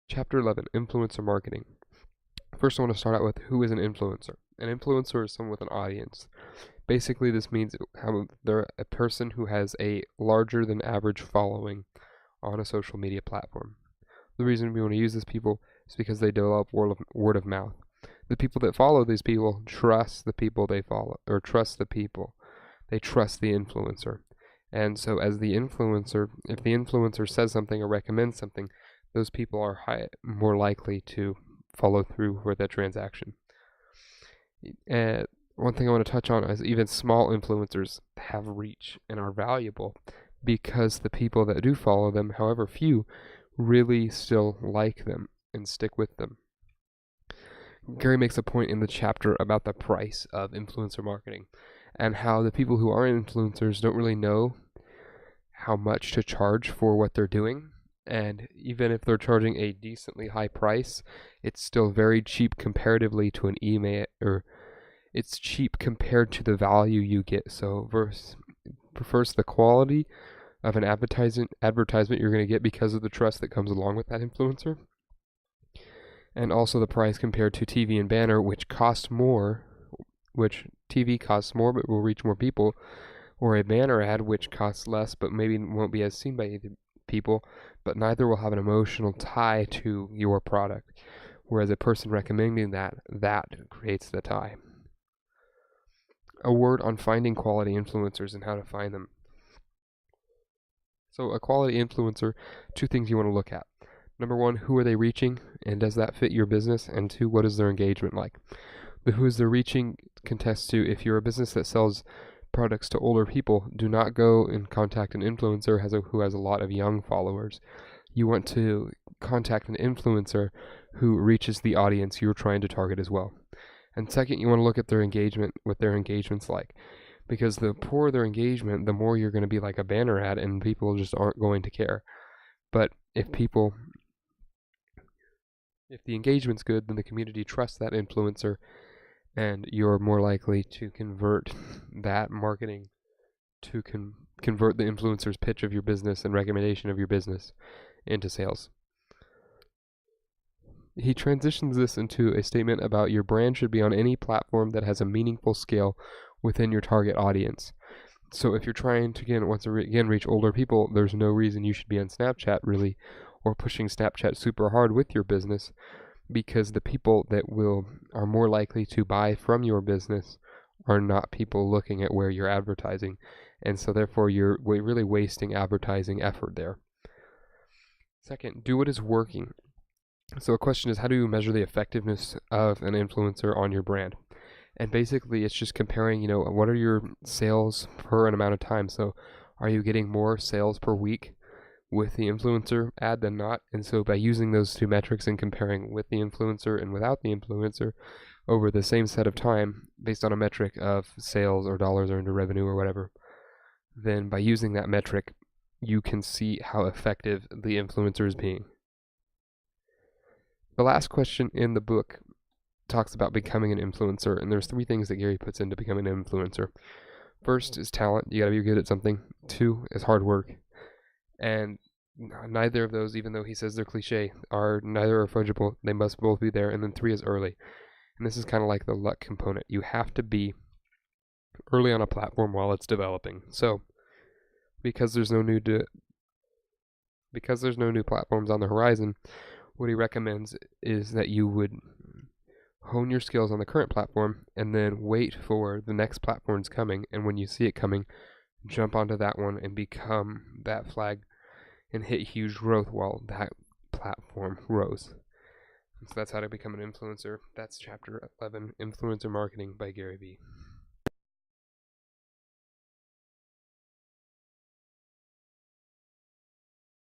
Chapter 11, Influencer Marketing. First, I want to start out with who is an influencer. An influencer is someone with an audience. Basically, this means they're a person who has a larger than average following on a social media platform. The reason we want to use these people is because they develop word of mouth. The people that follow these people trust the people they follow, or trust the people. They trust the influencer. And so as the influencer, if the influencer says something or recommends something, those people are more likely to follow through with that transaction. One thing I want to touch on is even small influencers have reach and are valuable because the people that do follow them, however few, really still like them and stick with them. Gary makes a point in the chapter about the price of influencer marketing and how the people who are influencers don't really know how much to charge for what they're doing. And even if they're charging a decently high price, it's still very cheap comparatively to an email, or it's cheap compared to the value you get. So first, the quality of an advertisement you're going to get because of the trust that comes along with that influencer, and also the price compared to TV and banner, which cost more, which TV costs more but will reach more people, or a banner ad which costs less but maybe won't be as seen by people, but neither will have an emotional tie to your product, whereas a person recommending that creates the tie. A word on finding quality influencers and how to find them. So a quality influencer, two things you want to look at. Number one, who are they reaching, and does that fit your business? And two, what is their engagement like? The who is they're reaching contests to, if you're a business that sells products to older people, do not go and contact an influencer who has a lot of young followers. You want to contact an influencer who reaches the audience you're trying to target as well. And second, you want to look at their engagement, what their engagement's like. Because the poorer their engagement, the more you're going to be like a banner ad and people just aren't going to care. But if the engagement's good, then the community trusts that influencer, and you're more likely to convert that marketing to convert the influencer's pitch of your business and recommendation of your business into sales. He transitions this into a statement about your brand should be on any platform that has a meaningful scale within your target audience. So if you're trying to, once again, reach older people, there's no reason you should be on Snapchat, really, or pushing Snapchat super hard with your business, because the people that are more likely to buy from your business are not people looking at where you're advertising, and so therefore you're really wasting advertising effort there. Second, do what is working. So a question is, how do you measure the effectiveness of an influencer on your brand? And basically, it's just comparing, what are your sales per an amount of time? So are you getting more sales per week with the influencer ad than not? And so by using those two metrics and comparing with the influencer and without the influencer over the same set of time, based on a metric of sales or dollars earned or revenue or whatever, then by using that metric, you can see how effective the influencer is being. The last question in the book talks about becoming an influencer, and there's 3 things that Gary puts into becoming an influencer. First is talent. You gotta be good at something. 2 is hard work. And neither of those, even though he says they're cliche, neither are fungible. They must both be there. And then 3 is early. And this is kind of like the luck component. You have to be early on a platform while it's developing. So, because there's no new platforms on the horizon, what he recommends is that you would hone your skills on the current platform and then wait for the next platform's coming, and when you see it coming, jump onto that one and become that flag and hit huge growth while that platform grows. So that's how to become an influencer. That's chapter 11, Influencer Marketing by GaryVee.